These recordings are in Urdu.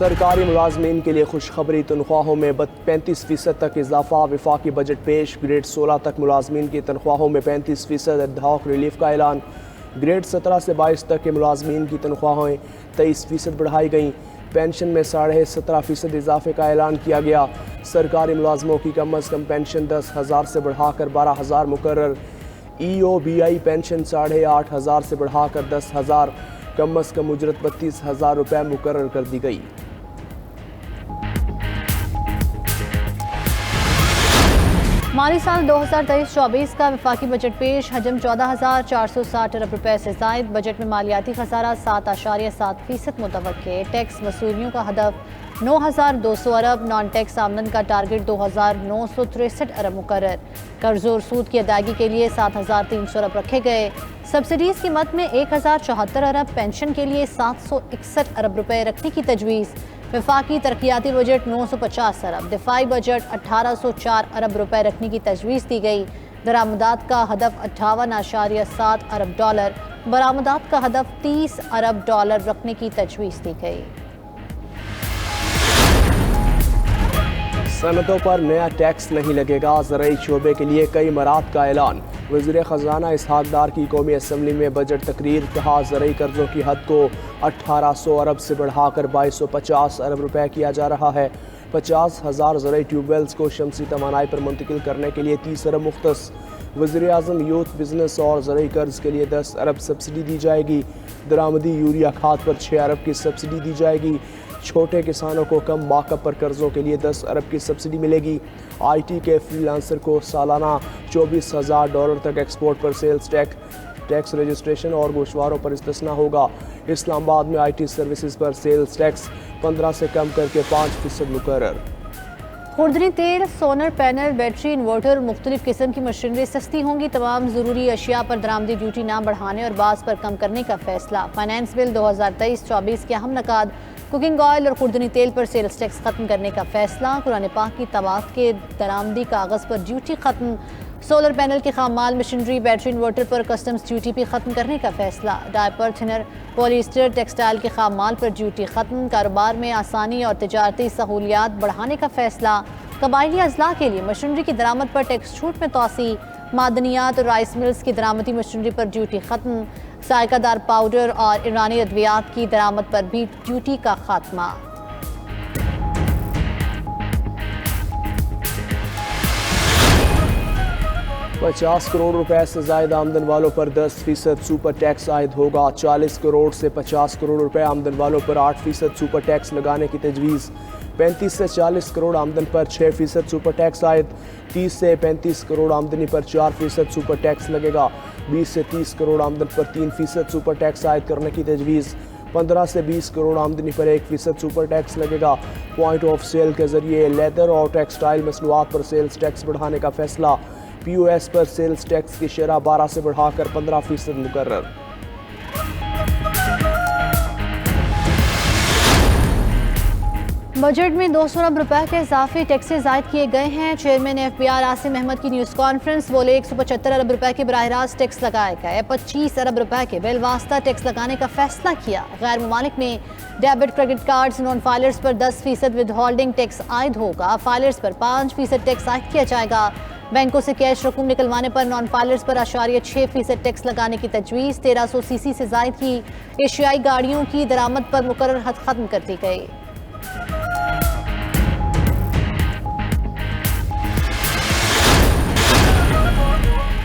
سرکاری ملازمین کے لیے خوشخبری، تنخواہوں میں 35% تک اضافہ۔ وفاقی بجٹ پیش، گریڈ 16 تک ملازمین کی تنخواہوں میں 35% ادھاق ریلیف کا اعلان۔ گریڈ 17 سے 22 تک کے ملازمین کی تنخواہیں 23% بڑھائی گئیں۔ پینشن میں 17.5% اضافے کا اعلان کیا گیا۔ سرکاری ملازموں کی کم از کم پینشن 10,000 سے بڑھا کر 12,000 مقرر۔ EOBI پینشن 8,500 سے بڑھا کر 10,000، کم از کم اجرت 32,000 روپے مقرر کر دی گئی۔ مالی سال 2023-24 کا وفاقی بجٹ پیش، حجم 14,460 ارب روپے سے زائد۔ بجٹ میں مالیاتی خسارہ 7.7% متوقع۔ ٹیکس وصولیوں کا ہدف 9,200 ارب، نان ٹیکس آمدن کا ٹارگٹ 2,963 ارب مقرر۔ قرض اور سود کی ادائیگی کے لیے 7,300 ارب رکھے گئے۔ سبسڈیز کی مد میں 1,074 ارب، پینشن کے لیے 761 ارب روپے رکھنے کی تجویز۔ وفاقی ترقیاتی بجٹ 950 ارب، دفاعی بجٹ 1,804 ارب روپے رکھنے کی تجویز دی گئی۔ درآمدات کا ہدف 58.7 ارب ڈالر، برآمدات کا ہدف 30 ارب ڈالر رکھنے کی تجویز دی گئی۔ صنعتوں پر نیا ٹیکس نہیں لگے گا، زرعی شعبے کے لیے کئی مراعات کا اعلان۔ وزیر خزانہ اسحاق ڈار کی قومی اسمبلی میں بجٹ تقریر، کہا زرعی قرضوں کی حد کو 1,800 ارب سے بڑھا کر 2,250 ارب روپے کیا جا رہا ہے۔ 50,000 زرعی ٹیوب ویلز کو شمسی توانائی پر منتقل کرنے کے لیے 30 ارب مختص۔ وزیر اعظم یوتھ بزنس اور زرعی قرض کے لیے 10 ارب سبسڈی دی جائے گی۔ درآمدی یوریا کھاد پر 6 ارب کی سبسڈی دی جائے گی۔ چھوٹے کسانوں کو کم مارک اپ پر قرضوں کے لیے 10 ارب کی سبسڈی ملے گی۔ IT کے فری لانسر کو سالانہ $24,000 تک ایکسپورٹ پر سیلز ٹیکس رجسٹریشن اور گوشواروں پر استثناء ہوگا۔ اسلام آباد میں IT سروسز پر سیلز ٹیکس 15 سے کم کر کے 5% مقرر۔ خوردنی تیل، سولر پینل، بیٹری، انورٹر اور مختلف قسم کی مشینری سستی ہوں گی۔ تمام ضروری اشیاء پر درآمدی ڈیوٹی نہ بڑھانے اور بعض پر کم کرنے کا فیصلہ۔ فائنانس بل 2023-24 کے اہم نکات، کوکنگ آئل اور خوردنی تیل پر سیلز ٹیکس ختم کرنے کا فیصلہ۔ قرآن پاک کی طواف کے درآمدی کاغذ پر ڈیوٹی ختم۔ سولر پینل کے خام مال، مشینری، بیٹری، انورٹر پر کسٹمز ڈیوٹی بھی ختم کرنے کا فیصلہ۔ ڈائپر، تھنر، پولی ایسٹر، ٹیکسٹائل کے خام مال پر ڈیوٹی ختم۔ کاروبار میں آسانی اور تجارتی سہولیات بڑھانے کا فیصلہ۔ قبائلی اضلاع کے لیے مشینری کی درآمد پر ٹیکس چھوٹ میں توسیع۔ معدنیات اور رائس ملز کی درآمدی مشینری پر ڈیوٹی ختم۔ ذائقہ دار پاؤڈر اور ایرانی ادویات کی درآمد پر بھی ڈیوٹی کا خاتمہ۔ $50 کروڑ سے زائد آمدن والوں پر 10% سپر ٹیکس عائد ہوگا۔ 40 کروڑ سے 50 کروڑ روپے آمدن والوں پر 8% سپر ٹیکس لگانے کی تجویز۔ 35 سے 40 کروڑ آمدن پر 6% سپر ٹیکس عائد۔ 30 سے 35 کروڑ آمدنی پر 4% سپر ٹیکس لگے گا۔ 20 سے 30 کروڑ آمدن پر 3% سپر ٹیکس عائد کرنے کی تجویز۔ 15 سے 20 کروڑ آمدنی پر 1% سپر ٹیکس لگے گا۔ پوائنٹ آف سیل کے ذریعے لیدر اور ٹیکسٹائل مصنوعات پر سیلز ٹیکس بڑھانے کا فیصلہ۔ POS پر سیلز ٹیکس کی شرح 12 سے بڑھا کر 15% مقرر۔ بجٹ میں 200 ارب روپے کے اضافی ٹیکسز عائد کیے گئے ہیں۔ چیئرمین FBR عاصم احمد کی نیوز کانفرنس، بولے 175 ارب روپے کے براہ راست ٹیکس لگائے گئے۔ 25 ارب روپے کے بالواسطہ ٹیکس لگانے کا فیصلہ کیا۔ غیر ممالک میں debit credit cards non filers پر 10% ود ہولڈنگ ٹیکس عائد ہوگا۔ فائلرز پر 5% ٹیکس عائد کیا جائے گا۔ بینکوں سے کیش رقم نکلوانے پر نان فائلرز پر 6% ٹیکس لگانے کی تجویز۔ 1300 cc سے زائد کی ایشیائی گاڑیوں کی درآمد پر مقرر حد ختم کر دی گئی۔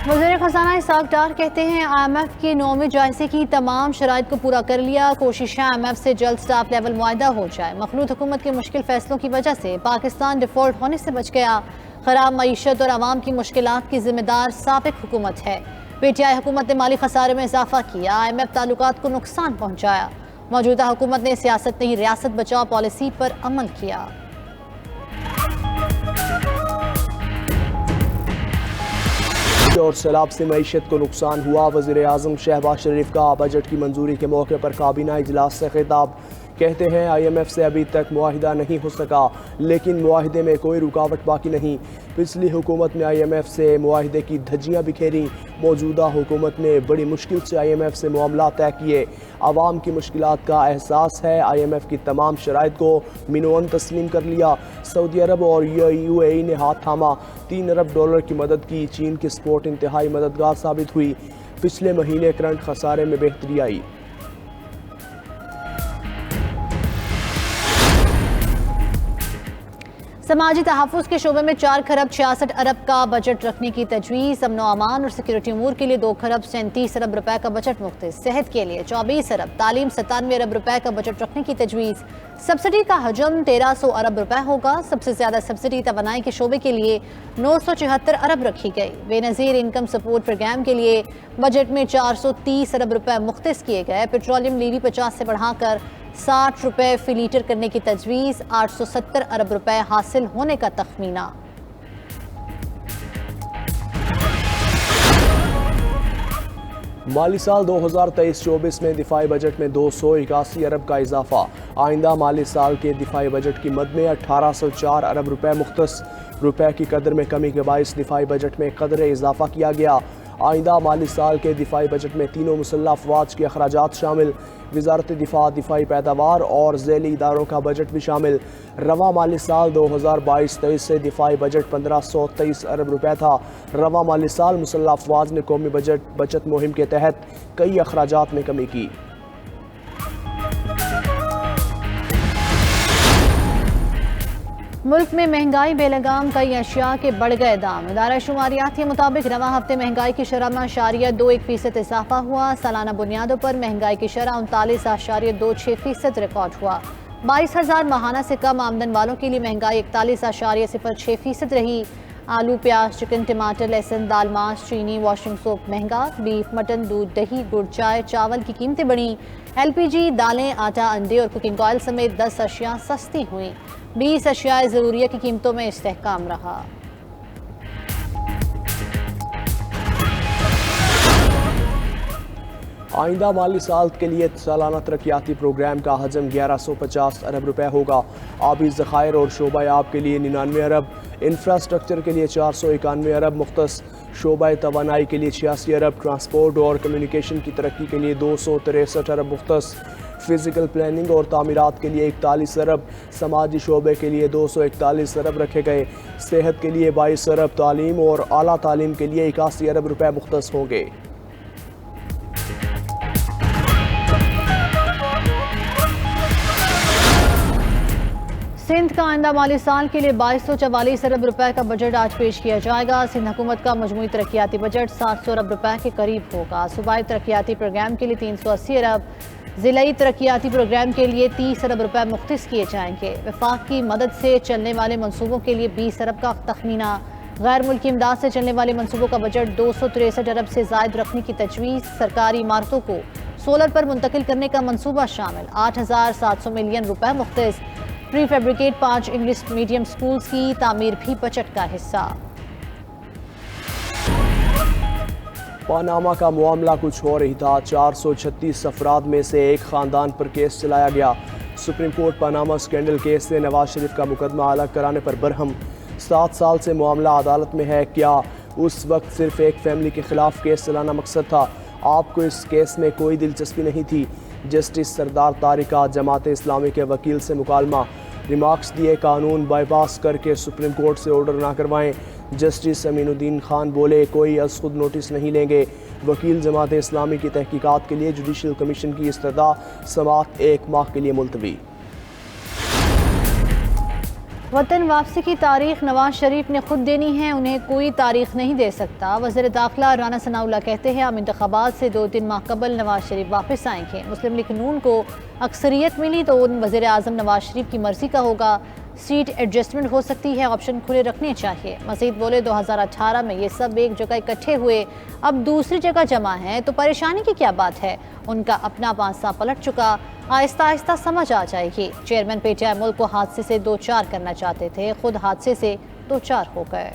وزیر خزانہ اسحاق ڈار کہتے ہیں IMF کے 9ویں جائزے کی تمام شرائط کو پورا کر لیا۔ کوشش ہے IMF سے جلد سٹاف لیول معاہدہ ہو جائے۔ مخلوط حکومت کے مشکل فیصلوں کی وجہ سے پاکستان ڈیفالٹ ہونے سے بچ گیا۔ خراب معیشت اور عوام کی مشکلات کی ذمہ دار سابق حکومت ہے۔ PTI حکومت نے مالی خسارے میں اضافہ کیا۔ IMF تعلقات کو نقصان پہنچایا۔ موجودہ حکومت نے سیاست نہیں ریاست بچاؤ پالیسی پر عمل کیا۔ اور سیلاب سے معیشت کو نقصان ہوا۔ وزیر اعظم شہباز شریف کا بجٹ کی منظوری کے موقع پر کابینہ اجلاس سے خطاب، کہتے ہیں IMF سے ابھی تک معاہدہ نہیں ہو سکا، لیکن معاہدے میں کوئی رکاوٹ باقی نہیں۔ پچھلی حکومت نے IMF سے معاہدے کی دھجیاں بکھیریں، موجودہ حکومت نے بڑی مشکل سے IMF سے معاملات طے کیے۔ عوام کی مشکلات کا احساس ہے، IMF کی تمام شرائط کو منوعاً تسلیم کر لیا۔ سعودی عرب اور UAE نے ہاتھ تھاما، $3 ارب کی مدد کی۔ چین کی سپورٹ انتہائی مددگار ثابت ہوئی۔ پچھلے مہینے کرنٹ خسارے میں بہتری آئی۔ سماجی تحفظ کے شعبے میں 4 کھرب 66 ارب کا بجٹ رکھنے کی تجویز۔ امن و امان اور سیکورٹی امور کے لیے 2 کھرب 37 ارب روپے کا بجٹ مختص۔ صحت کے لیے 24 ارب، تعلیم 97 ارب روپے کا بجٹ رکھنے کی تجویز۔ سبسڈی کا حجم 1300 ارب روپے ہوگا۔ سب سے زیادہ سبسڈی توانائی کے شعبے کے لیے 974 ارب رکھی گئی۔ بے نظیر انکم سپورٹ پروگرام کے لیے بجٹ میں 430 ارب روپے مختص کیے گئے۔ پیٹرولیم لیوی 50 سے بڑھا کر 60 روپے فی لیٹر کرنے کی تجویز۔ 870 ارب روپے حاصل ہونے کا تخمینہ۔ مالی سال 2023-24 میں دفاعی بجٹ میں 281 ارب کا اضافہ۔ آئندہ مالی سال کے دفاعی بجٹ کی مد میں 1804 ارب روپے مختص۔ روپے کی قدر میں کمی کے باعث دفاعی بجٹ میں قدر اضافہ کیا گیا۔ آئندہ مالی سال کے دفاعی بجٹ میں تینوں مسلح افواج کے اخراجات شامل۔ وزارت دفاع، دفاعی پیداوار اور ذیلی اداروں کا بجٹ بھی شامل۔ رواں مالی سال 2022-23 سے دفاعی بجٹ 1523 ارب روپے تھا۔ رواں مالی سال مسلح افواج نے قومی بچت مہم کے تحت کئی اخراجات میں کمی کی۔ ملک میں مہنگائی بے لگام، کئی اشیاء کے بڑھ گئے دام۔ ادارہ شماریات کے مطابق رواں ہفتے مہنگائی کی شرح میں 0.21% اضافہ ہوا۔ سالانہ بنیادوں پر مہنگائی کی شرح 39.26% ریکارڈ ہوا۔ 22,000 ماہانہ سے کم آمدن والوں کے لیے مہنگائی 41.06% رہی۔ آلو، پیاز، چکن، ٹماٹر، لہسن، دال، ماس، چینی، واشنگ سوپ مہنگا۔ بیف، مٹن، دودھ، دہی، گڑ، چائے، چاول کی قیمتیں بڑھیں۔ LPG، دالیں، آٹا، انڈے اور کوکنگ آئل سمیت 10 اشیاء سستی ہوئیں۔ 20 اشیاء ضروریہ کی قیمتوں میں استحکام رہا۔ آئندہ مالی سال کے لیے سالانہ ترقیاتی پروگرام کا حجم 1150 ارب روپے ہوگا۔ آبی ذخائر اور شعبہ آب کے لیے 99 ارب، انفراسٹرکچر کے لیے 491 ارب مختص، شعبہ توانائی کے لیے 86 ارب، ٹرانسپورٹ اور کمیونیکیشن کی ترقی کے لیے 263 ارب مختص، فزیکل پلاننگ اور تعمیرات کے لیے 41 ارب، سماجی شعبے کے لیے 241 ارب رکھے گئے۔ صحت کے لیے 22 ارب، تعلیم اور اعلیٰ تعلیم کے لیے 81 ارب روپے مختص ہوں گے۔ سندھ کا آئندہ مالی سال کے لیے 2244 ارب روپے کا بجٹ آج پیش کیا جائے گا۔ سندھ حکومت کا مجموعی ترقیاتی بجٹ 700 ارب روپے کے قریب ہوگا۔ صوبائی ترقیاتی پروگرام کے لیے 380 ارب، ضلعی ترقیاتی پروگرام کے لیے 30 ارب روپے مختص کیے جائیں گے۔ وفاق کی مدد سے چلنے والے منصوبوں کے لیے 20 ارب کا تخمینہ۔ غیر ملکی امداد سے چلنے والے منصوبوں کا بجٹ 263 ارب سے زائد رکھنے کی تجویز۔ سرکاری عمارتوں کو سولر پر منتقل کرنے کا منصوبہ شامل۔ 8700 ملین روپے مختص۔ پری فیبریکیٹ 5 انگلش میڈیم سکولز کی تعمیر بھی بجٹ کا حصہ۔ پاناما کا معاملہ کچھ اور ہی تھا۔ 436 افراد میں سے ایک خاندان پر کیس چلایا گیا۔ Supreme court Panama scandal case سے نواز شریف کا مقدمہ الگ کرانے پر برہم۔ 7 سال سے معاملہ عدالت میں ہے۔ کیا اس وقت صرف ایک فیملی کے خلاف کیس چلانا مقصد تھا؟ آپ کو اس کیس میں کوئی دلچسپی نہیں تھی؟ جسٹس سردار طارق کا جماعت اسلامی کے وکیل سے مکالمہ۔ ریمارکس دیے، قانون بائی پاس کر کے سپریم کورٹ سے آرڈر نہ کروائیں۔ جسٹس امین الدین خان بولے، کوئی از خود نوٹس نہیں لیں گے۔ وکیل جماعت اسلامی کی تحقیقات کے لیے جوڈیشل کمیشن کی استدعا، سماعت 1 ماہ کے لیے ملتوی۔ وطن واپسی کی تاریخ نواز شریف نے خود دینی ہے، انہیں کوئی تاریخ نہیں دے سکتا۔ وزیر داخلہ رانا ثناء اللہ کہتے ہیں اب انتخابات سے 2-3 ماہ قبل نواز شریف واپس آئیں گے۔ مسلم لیگ نون کو اکثریت ملی تو وزیر اعظم نواز شریف کی مرضی کا ہوگا۔ سیٹ ایڈجسٹمنٹ ہو سکتی ہے، آپشن کھلے رکھنے چاہیے۔ مزید بولے 2018 میں یہ سب ایک جگہ اکٹھے ہوئے، اب دوسری جگہ جمع ہیں تو پریشانی کی کیا بات ہے؟ ان کا اپنا پانسا پلٹ چکا، آہستہ آہستہ سمجھ آ جائے گی۔ چیئرمین پی ٹی آئی ملک کو حادثے سے 2-4 کرنا چاہتے تھے، خود حادثے سے 2-4 ہو گئے۔